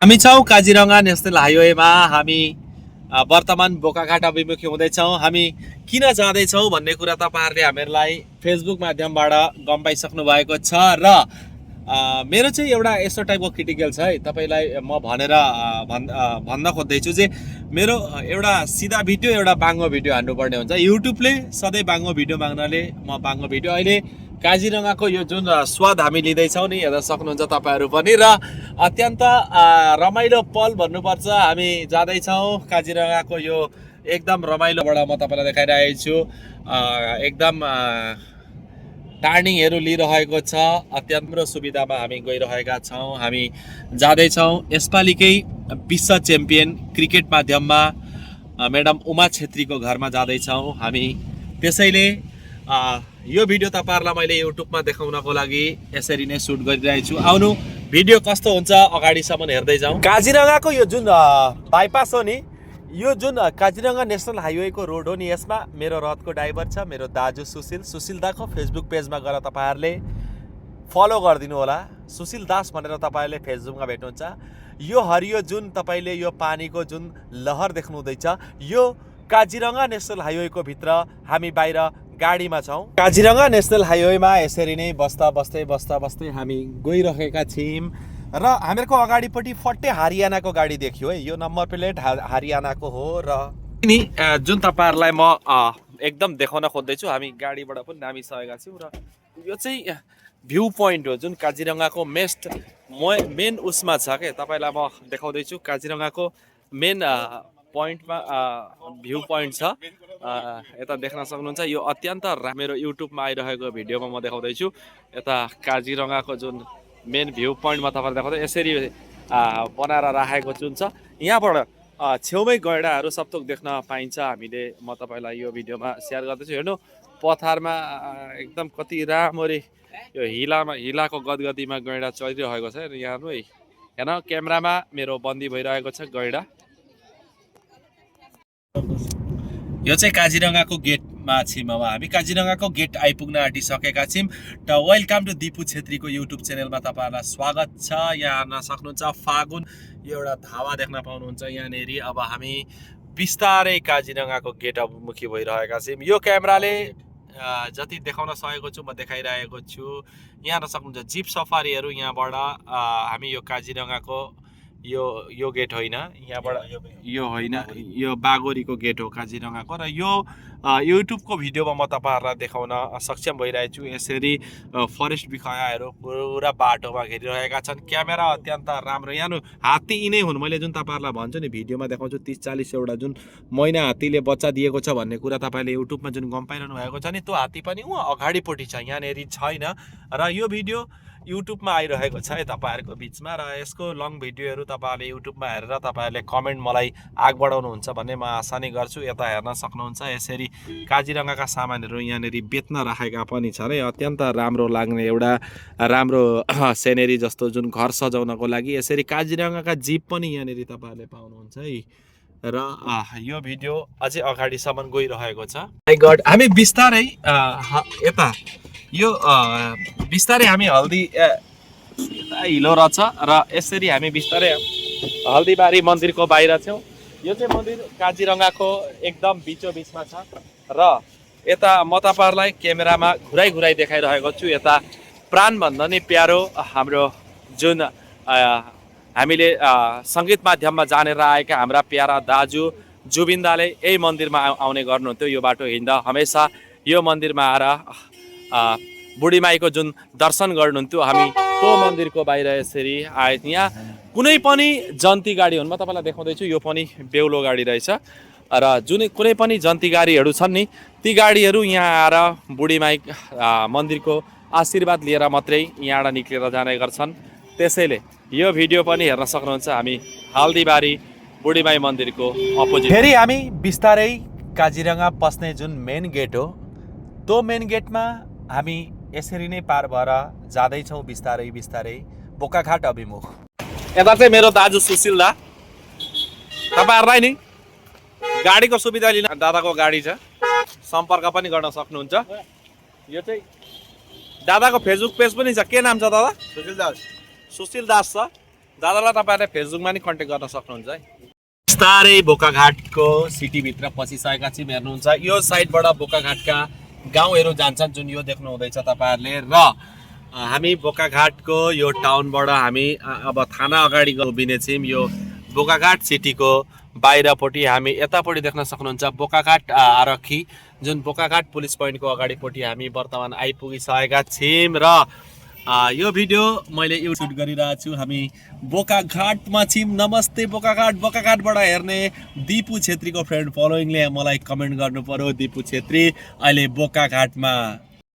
हामी छौँ काजिरङ्गा नेसनल हाइवेमा। हामी वर्तमान बोकाघाट अभिमुखी हुँदैछौँ। हामी किन जाँदैछौँ भन्ने कुरा तपाईँहरूले हामीहरूलाई फेसबुक माध्यमबाट गम पाइसक्नु भएको छ र मेरो चाहिँ एउटा यस्तो टाइपको क्रिटिकल छ है, तपाईँलाई म भनेर भन्न खोज्दैछु जे मेरो एउटा सिधा भिडियो एउटा बाङ्गो भिडियो हान्नुपर्ने हुन्छ। युट्युबले सधैँ बाङ्गो भिडियो माग्नाले म बाङ्गो भिडियो अहिले काजिरङ्गाको यो जुन स्वाद हामी लिँदैछौँ नि, हेर्न सक्नुहुन्छ तपाईँहरू पनि। र अत्यन्त रमाइलो पल भन्नुपर्छ, हामी जाँदैछौँ काजिरङ्गाको यो एकदम रमाइलोबाट म तपाईँलाई देखाइरहेको छु। एकदम टार्निङहरू लिइरहेको छ, अत्यन्त राम्रो सुविधामा हामी गइरहेका छौँ। हामी जाँदैछौँ यसपालिकै विश्व च्याम्पियन क्रिकेट माध्यममा म्याडम उमा छेत्रीको घरमा जाँदैछौँ हामी। त्यसैले यो भिडियो तपाईँहरूलाई मैले युट्युबमा देखाउनको लागि यसरी नै सुट गरिरहेको छु। आउनु भिडियो कस्तो हुन्छ अगाडिसम्म हेर्दै जाउँ। काजिरङ्गाको यो जुन बाइपास हो नि, यो जुन काजिरङ्गा नेसनल हाइवेको रोड हो नि, यसमा मेरो रथको ड्राइभर छ मेरो दाजु सुशील दाको फेसबुक पेजमा गएर तपाईँहरूले फलो गरिदिनु होला। सुशील दास भनेर तपाईँहरूले फेसबुकमा भेट्नुहुन्छ। यो हरियो जुन तपाईँले यो पानीको जुन लहर देख्नु हुँदैछ, यो काजिरङ्गा नेसनल हाइवेको भित्र हामी बाहिर गाडीमा छौँ। काजिरङ्गा नेसनल हाइवेमा यसरी नै बस्दा बस्दै हामी गइरहेका छौँ र हामीहरूको अगाडिपट्टि फट्टे हरियाणाको गाडी देखियो है। यो नम्बर प्लेट हरियाणाको हो र नि जुन तपाईँहरूलाई म एकदम देखाउन खोज्दैछु। हामी गाडीबाट पनि नामिसकेका छौँ र यो चाहिँ भ्यू पोइन्ट हो जुन काजिरङ्गाको मेन उसमा छ क्या। तपाईँलाई म देखाउँदैछु काजिरङ्गाको मेन पोइन्टमा भ्यू पोइन्ट छ, यता देख्न सक्नुहुन्छ। यो अत्यन्त मेरो युट्युबमा आइरहेको भिडियोमा म देखाउँदैछु। यता काजिरङ्गाको जुन मेन भ्यू पोइन्टमा तपाईँले देखाउँदै यसरी बनाएर राखेको जुन छ, यहाँबाट छेउमै गैँडाहरू सबथोक देख्न पाइन्छ। म तपाईँलाई यो भिडियोमा सेयर गर्दैछु। हेर्नु पथारमा एकदम कति राम्ररी यो हिलाको गदगदीमा गैँडा चलिरहेको छ। यहाँ हेर्नु है, हेर्न क्यामेरामा मेरो बन्दी भइरहेको छ गैँडा। यो चाहिँ काजिरङ्गाको गेटमा छौँ। अब हामी काजिरङ्गाको गेट आइपुग्न आँटिसकेका छौँ। त वेलकम टु दिपु छेत्रीको युट्युब च्यानलमा तपाईँहरूलाई स्वागत छ। यहाँ हेर्न सक्नुहुन्छ फागुन, यो एउटा धावा देख्न पाउनुहुन्छ यहाँनिर। अब हामी बिस्तारै काजिरङ्गाको गेट अभिमुखी भइरहेका छौँ। यो क्यामेराले जति देखाउन सकेको छु म देखाइरहेको छु। यहाँ हेर्न सक्नुहुन्छ जिप सफारीहरू यहाँबाट हामी यो काजिरङ्गाको यो गेट होइन, यहाँबाट यो होइन, यो बागोरीको गेट हो काजिरङ्गाको। र यो युट्युबको भिडियोमा म तपाईँहरूलाई देखाउन सक्षम भइरहेको छु। यसरी फरेस्ट बिखयाहरू पुरा बाटोमा घेरिरहेका छन्। क्यामेरा अत्यन्त राम्रो। यहाँ हात्ती यिनै हुन्, मैले जुन तपाईँहरूलाई भन्छु नि भिडियोमा देखाउँछु 30-40 एउटा जुन मैना हात्तीले बच्चा दिएको छ भन्ने कुरा तपाईँले युट्युबमा जुन गम पाइरहनु भएको छ नि, त्यो हात्ती पनि उहाँ अगाडिपट्टि छ, यहाँनिर छैन। र यो भिडियो युट्युबमा आइरहेको छ है तपाईँहरूको बिचमा। र यसको लङ भिडियोहरू तपाईँहरूले युट्युबमा हेरेर तपाईँहरूले कमेन्ट मलाई आग बढाउनुहुन्छ भन्ने म आशा नै गर्छु। यता हेर्न सक्नुहुन्छ यसरी काजिरङ्गाका सामानहरू यहाँनिर बेच्न राखेका पनि छ है। अत्यन्त राम्रो लाग्ने एउटा राम्रो सेनेरी जस्तो जुन घर सजाउनको लागि यसरी काजिरङ्गाका जीप पनि यहाँनिर तपाईँहरूले पाउनुहुन्छ है। र यो भिडियो अझै अगाडिसम्म गइरहेको छ। माइ गड, हामी बिस्तारै यता यो बिस्तारै हामी हल्दी हिलो रहेछ र यसरी हामी बिस्तारै हल्दीबारी मन्दिरको बाहिर छौँ। यो चाहिँ मन्दिर काजिरङ्गाको एकदम बिचोबिचमा छ। र यता म तपाईँहरूलाई क्यामेरामा घुराइ देखाइरहेको छु। यता प्राणभन्दा नि प्यारो हाम्रो जुन हामीले सङ्गीत माध्यममा जानेर आएका हाम्रा प्यारा दाजु जुबिन्दाले यही मन्दिरमा आउने गर्नुहुन्थ्यो। यो बाटो हिँड्दा हमेसा यो मन्दिरमा आएर बुढी माईको जुन दर्शन गर्नुहुन्थ्यो। हामी त्यो मन्दिरको बाहिर यसरी आए। यहाँ कुनै पनि जन्ती गाडी हुन्, म तपाईँलाई देखाउँदैछु। यो पनि बेहुलो गाडी रहेछ र कुनै पनि जन्ती गाडीहरू छन् नि, ती गाडीहरू यहाँ आएर बुढी माई मन्दिरको आशीर्वाद लिएर मात्रै यहाँबाट निक्लेर जाने गर्छन्। त्यसैले यो भिडियो पनि हेर्न सक्नुहुन्छ। हामी हल्दीबारी बुढी माई मन्दिरको अपोजिट। फेरि हामी बिस्तारै काजिरङ्गा पस्ने जुन मेन गेट हो, त्यो मेन गेटमा हामी यसरी नै पार भएर जाँदैछौँ बिस्तारै बोकाघाट अभिमुख। यता चाहिँ मेरो दाजु सुशील दा, तपाईँहरूलाई नि गाडीको सुविधा लिन दादाको गाडी छ, सम्पर्क पनि गर्न सक्नुहुन्छ। यो चाहिँ दादाको फेसबुक पेज पनि छ। के नाम छ दादा? सुशील दास छ। दादालाई तपाईँहरूले फेसबुकमा नि कन्ट्याक्ट गर्न सक्नुहुन्छ है। बिस्तारै बोकाघाटको सिटीभित्र पसिसकेका छौँ। हेर्नुहुन्छ यो साइडबाट बोकाघाटका गाउँहरू जान्छन्, जुन यो देख्नु हुँदैछ तपाईँहरूले। र हामी बोकाघाटको यो टाउनबाट हामी अब थाना अगाडि उभिने छौँ। यो बोकाघाट सिटीको बाहिरपट्टि हामी यतापट्टि देख्न सक्नुहुन्छ बोकाघाट आरक्षी, जुन बोकाघाट पुलिस पोइन्टको अगाडिपट्टि हामी वर्तमान आइपुगिसकेका छौँ। र यो भिडियो मैले सुट गरिरहेको छु। हामी बोकाघाटमा छौँ। नमस्ते बोकाघाट। बोकाघाटबाट हेर्ने दिपु छेत्रीको फ्रेन्ड फलोइङले मलाई कमेन्ट गर्नु पर्यो, दिपु छेत्री अहिले बोकाघाटमा